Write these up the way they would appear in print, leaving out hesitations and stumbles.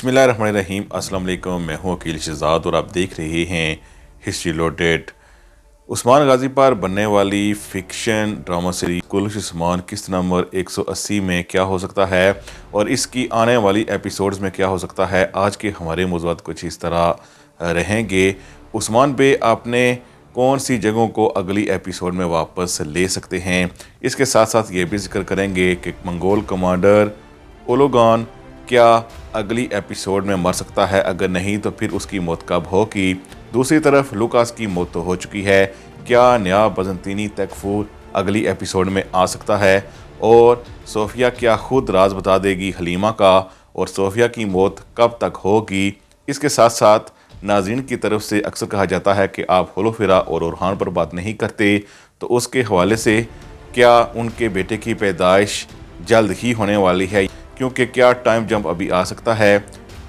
बिस्मिल्लाहिर्रहमानिर्रहीम। अस्सलाम वालेकुम। मैं हूँ अकील शहजाद और आप देख रहे हैं हिस्ट्री लोडेड। उस्मान गाजी पर बनने वाली फिक्शन ड्रामा सीरीज कुल्लुश उस्मान किस्त नंबर 180 में क्या हो सकता है और इसकी आने वाली एपिसोड्स में क्या हो सकता है। आज के हमारे मौज़ूआत कुछ इस तरह रहेंगे। उस्मान बे आपने कौन सी जगहों को अगली एपिसोड में वापस ले सकते हैं। इसके साथ साथ ये भी जिक्र करेंगे कि मंगोल कमांडर ओलोगान क्या अगली एपिसोड में मर सकता है, अगर नहीं तो फिर उसकी मौत कब होगी। दूसरी तरफ लुकास की मौत तो हो चुकी है, क्या नया बजंतीनी तकफूर अगली एपिसोड में आ सकता है और सोफिया क्या खुद राज बता देगी हलीमा का और सोफिया की मौत कब तक होगी। इसके साथ साथ नाज़रीन की तरफ से अक्सर कहा जाता है कि आप होलोफिरा और ओरहान पर बात नहीं करते, तो उसके हवाले से क्या उनके बेटे की पैदाइश जल्द ही होने वाली है, क्योंकि क्या टाइम जंप अभी आ सकता है।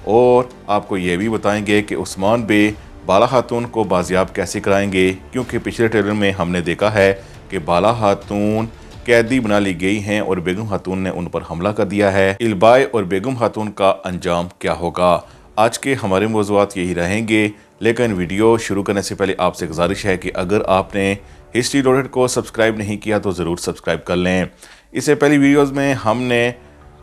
और आपको ये भी बताएंगे कि उस्मान बे बाला खातून को बाजियाब कैसे कराएंगे, क्योंकि पिछले ट्रेलर में हमने देखा है कि बाला खातून कैदी बना ली गई हैं और बेगम खातून ने उन पर हमला कर दिया है। इल्बाई और बेगम खातून का अंजाम क्या होगा। आज के हमारे मौज़ूआत यही रहेंगे, लेकिन वीडियो शुरू करने से पहले आपसे गुजारिश है कि अगर आपने हिस्ट्री लोडेड को सब्सक्राइब नहीं किया तो ज़रूर सब्सक्राइब कर लें। इससे पहली वीडियोज़ में हमने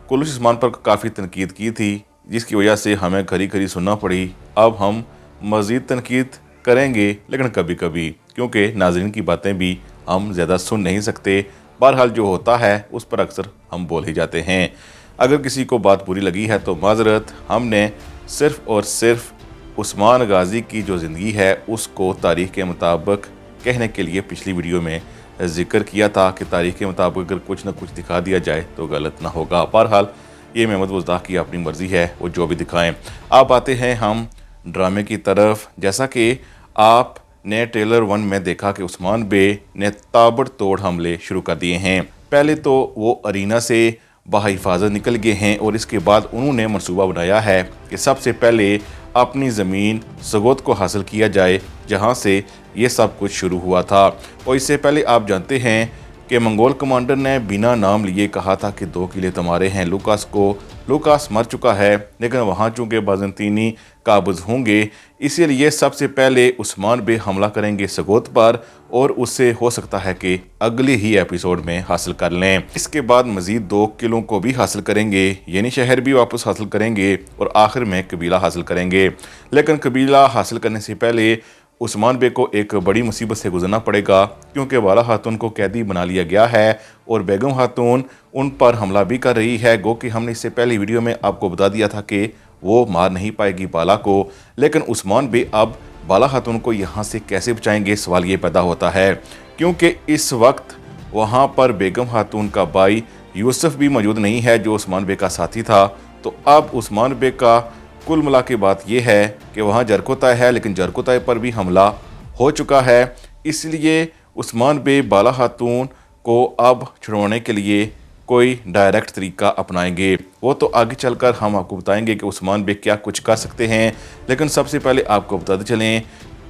कुल्लुश उस्मान पर काफ़ी तनकीद की थी, जिसकी वजह से हमें खरी खरी सुनना पड़ी। अब हम मज़ीद तनकीद करेंगे, लेकिन कभी कभी, क्योंकि नाज़रीन की बातें भी हम ज़्यादा सुन नहीं सकते। बहरहाल जो होता है उस पर अक्सर हम बोल ही जाते हैं। अगर किसी को बात बुरी लगी है तो माजरत। हमने सिर्फ़ और सिर्फ उस्मान गाजी की जो ज़िंदगी है उसको तारीख़ के मुताबिक कहने के लिए पिछली वीडियो में ज़िक्र किया था कि तारीख़ के मुताबिक अगर कुछ ना कुछ दिखा दिया जाए तो गलत ना होगा। बहरहाल ये महमद वज़दा की अपनी मर्ज़ी है, वो जो भी दिखाएं। आप आते हैं हम ड्रामे की तरफ। जैसा कि आपने ट्रेलर 1 में देखा कि उस्मान बे ने ताबड़तोड़ हमले शुरू कर दिए हैं। पहले तो वो अरीना से बाहिफाजत निकल गए हैं और इसके बाद उन्होंने मनसूबा बनाया है कि सबसे पहले अपनी ज़मीन सगोत को हासिल किया जाए, जहां से ये सब कुछ शुरू हुआ था। और इससे पहले आप जानते हैं कि मंगोल कमांडर ने बिना नाम लिए कहा था कि 2 किले तुम्हारे हैं। लुकास मर चुका है, लेकिन वहाँ चूँकि बाज़ंतीनी काबज़ होंगे, इसीलिए सबसे पहले उस्मान बे हमला करेंगे सगोत पर और उससे हो सकता है कि अगले ही एपिसोड में हासिल कर लें। इसके बाद मज़ीद 2 किलों को भी हासिल करेंगे, यानी शहर भी वापस हासिल करेंगे और आखिर में कबीला हासिल करेंगे। लेकिन कबीला हासिल करने से पहले उस्मान बे को एक बड़ी मुसीबत से गुजरना पड़ेगा, क्योंकि बाला खातून को कैदी बना लिया गया है और बेगम खातून उन पर हमला भी कर रही है। गो कि हमने इससे पहले वीडियो में आपको बता दिया था कि वो मार नहीं पाएगी बाला को, लेकिन उस्मान बे अब बाला खातून को यहाँ से कैसे बचाएंगे, सवाल ये पैदा होता है। क्योंकि इस वक्त वहाँ पर बेगम खातून का भाई यूसुफ भी मौजूद नहीं है, जो उस्मान बे का साथी था। तो अब उस्मान बे का कुल मिला के बात यह है कि वहाँ जरकोताय है, लेकिन जरकोताय पर भी हमला हो चुका है। इसलिए उस्मान बे बाला खातून को अब छुड़वाने के लिए कोई डायरेक्ट तरीका अपनाएंगे। वो तो आगे चलकर हम आपको बताएंगे कि उस्मान बे क्या कुछ कर सकते हैं। लेकिन सबसे पहले आपको बताते चलें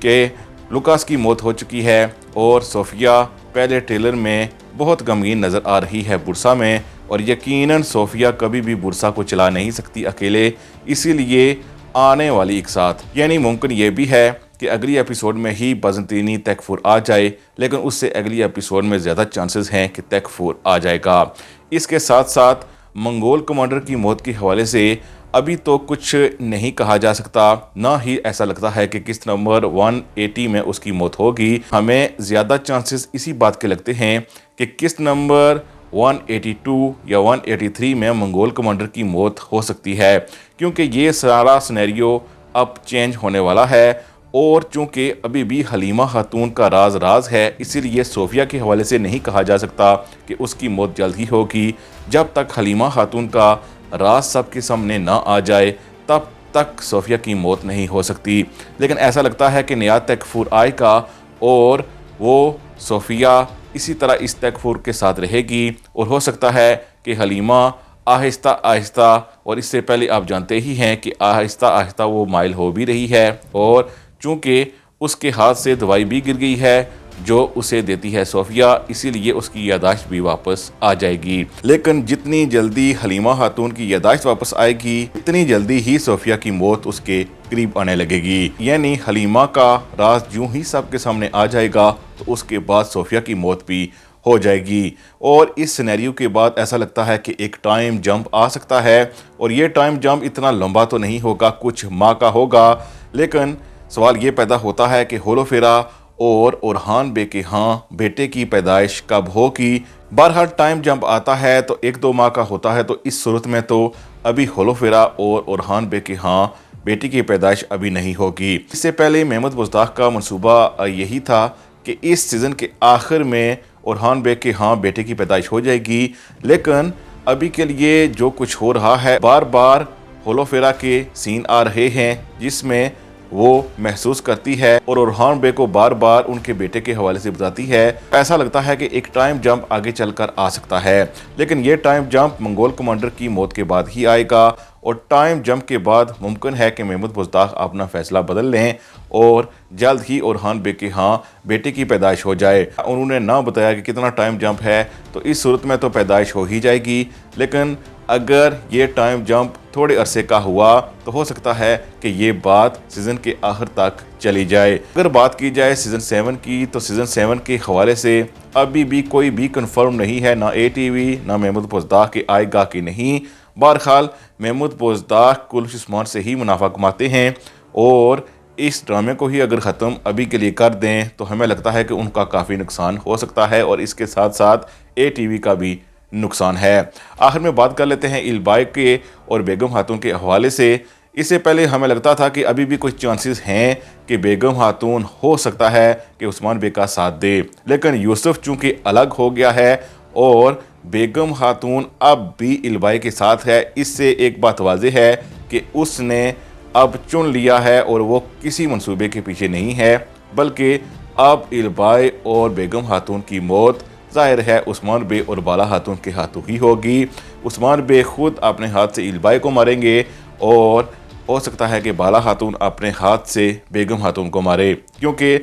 कि लुकास की मौत हो चुकी है और सोफिया पहले ट्रेलर में बहुत गमगीन नज़र आ रही है बुरसा में, और यकीनन सोफिया कभी भी बुरसा को चला नहीं सकती अकेले। इसीलिए आने वाली एक साथ, यानी मुमकिन ये भी है कि अगली एपिसोड में ही बाज़ंतीनी तकफूर आ जाए, लेकिन उससे अगली एपिसोड में ज़्यादा चांसेस हैं कि तकफूर आ जाएगा। इसके साथ साथ मंगोल कमांडर की मौत के हवाले से अभी तो कुछ नहीं कहा जा सकता, ना ही ऐसा लगता है कि किस्त नंबर 180 में उसकी मौत होगी। हमें ज़्यादा चांसेस इसी बात के लगते हैं कि किस्त नंबर 182 या 183 में मंगोल कमांडर की मौत हो सकती है, क्योंकि ये सारा सिनेरियो अब चेंज होने वाला है। और चूँकि अभी भी हलीमा खातून का राज है, इसीलिए सोफिया के हवाले से नहीं कहा जा सकता कि उसकी मौत जल्द ही होगी। जब तक हलीमा खातून का राज सबके सामने ना आ जाए तब तक सोफिया की मौत नहीं हो सकती। लेकिन ऐसा लगता है कि नया तकफूर आएगा और वो सोफिया इसी तरह इस तकफूर के साथ रहेगी, और हो सकता है कि हलीमा आहिस्ता आहिस्ता, और इससे पहले आप जानते ही हैं कि आहिस्ता आहिस्ता वो माइल हो भी रही है, और चूँकि उसके हाथ से दवाई भी गिर गई है, جو اسے دیتی ہے صوفیہ، اسی لیے اس کی یادداشت بھی واپس آ جائے گی۔ لیکن جتنی جلدی حلیمہ خاتون کی یادداشت واپس آئے گی اتنی جلدی ہی صوفیہ کی موت اس کے قریب آنے لگے گی، یعنی حلیمہ کا راز جوں ہی سب کے سامنے آ جائے گا تو اس کے بعد صوفیہ کی موت بھی ہو جائے گی۔ اور اس سینیریو کے بعد ایسا لگتا ہے کہ ایک ٹائم جمپ آ سکتا ہے، اور یہ ٹائم جمپ اتنا لمبا تو نہیں ہوگا، کچھ ماہ کا ہوگا، لیکن سوال یہ پیدا ہوتا ہے کہ ہولوفیرا اور اورہان بے کے ہاں بیٹے کی پیدائش کب ہوگی۔ بہرحال ٹائم جمپ آتا ہے تو 1-2 ماہ کا ہوتا ہے، تو اس صورت میں تو ابھی ہولوفیرا اور اورہان بے کے ہاں بیٹی کی پیدائش ابھی نہیں ہوگی۔ اس سے پہلے محمد بزداق کا منصوبہ یہی تھا کہ اس سیزن کے آخر میں اورہان بے کے ہاں بیٹے کی پیدائش ہو جائے گی، لیکن ابھی کے لیے جو کچھ ہو رہا ہے، بار بار ہولوفیرا کے سین آ رہے ہیں جس میں وہ محسوس کرتی ہے اور اورہان بے کو بار بار ان کے بیٹے کے حوالے سے بتاتی ہے۔ ایسا لگتا ہے کہ ایک ٹائم جمپ آگے چل کر آ سکتا ہے، لیکن یہ ٹائم جمپ منگول کمانڈر کی موت کے بعد ہی آئے گا، اور ٹائم جمپ کے بعد ممکن ہے کہ محمد بزداق اپنا فیصلہ بدل لیں اور جلد ہی اورہان بے کے ہاں بیٹے کی پیدائش ہو جائے۔ انہوں نے نہ بتایا کہ کتنا ٹائم جمپ ہے، تو اس صورت میں تو پیدائش ہو ہی جائے گی، لیکن اگر یہ ٹائم جمپ تھوڑے عرصے کا ہوا تو ہو سکتا ہے کہ یہ بات سیزن کے آخر تک چلی جائے۔ اگر بات کی جائے سیزن 7 کی، تو سیزن 7 کے حوالے سے ابھی بھی کوئی بھی کنفرم نہیں ہے، نہ اے ٹی وی نہ محمد بزداق کہ آئے گا کہ نہیں۔ بہرحال محمد بزداق کلش عثمان سے ہی منافع کماتے ہیں، اور اس ڈرامے کو ہی اگر ختم ابھی کے لیے کر دیں تو ہمیں لگتا ہے کہ ان کا کافی نقصان ہو سکتا ہے، اور اس کے ساتھ ساتھ اے ٹی وی کا بھی نقصان ہے۔ آخر میں بات کر لیتے ہیں البائی کے اور بیگم خاتون کے حوالے سے۔ اس سے پہلے ہمیں لگتا تھا کہ ابھی بھی کچھ چانسز ہیں کہ بیگم خاتون ہو سکتا ہے کہ عثمان بے کا ساتھ دے، لیکن یوسف چونکہ الگ ہو گیا ہے اور بیگم خاتون اب بھی البائی کے ساتھ ہے، اس سے ایک بات واضح ہے کہ اس نے اب چن لیا ہے اور وہ کسی منصوبے کے پیچھے نہیں ہے، بلکہ اب البائی اور بیگم خاتون کی موت ظاہر ہے عثمان بے اور بالا خاتون کے ہاتھوں ہی ہوگی۔ عثمان بے خود اپنے ہاتھ سے البائی کو ماریں گے، اور ہو سکتا ہے کہ بالا خاتون اپنے ہاتھ سے بیگم خاتون کو مارے، کیونکہ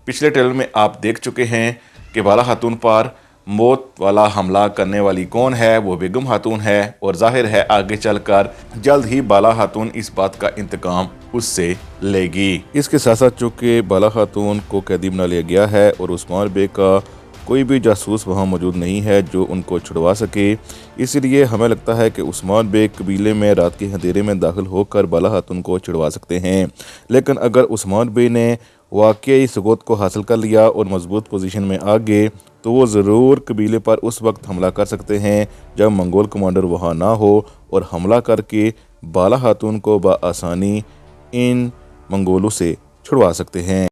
پچھلے ٹریلر میں آپ دیکھ چکے ہیں کہ بالا خاتون پر موت والا حملہ کرنے والی کون ہے، وہ بیگم خاتون ہے، اور ظاہر ہے آگے چل کر جلد ہی بالا خاتون اس بات کا انتقام اس سے لے گی۔ اس کے ساتھ ساتھ چونکہ بالا خاتون کو قیدی بنا لیا گیا ہے اور عثمان بے کا کوئی بھی جاسوس وہاں موجود نہیں ہے جو ان کو چھڑوا سکے، اس لیے ہمیں لگتا ہے کہ عثمان بے قبیلے میں رات کے اندھیرے میں داخل ہو کر بالا خاتون کو چھڑوا سکتے ہیں۔ لیکن اگر عثمان بے نے واقعی ثبوت کو حاصل کر لیا اور مضبوط پوزیشن میں آ گئے تو وہ ضرور قبیلے پر اس وقت حملہ کر سکتے ہیں جب منگول کمانڈر وہاں نہ ہو، اور حملہ کر کے بالا خاتون کو بآسانی ان منگولوں سے چھڑوا سکتے ہیں۔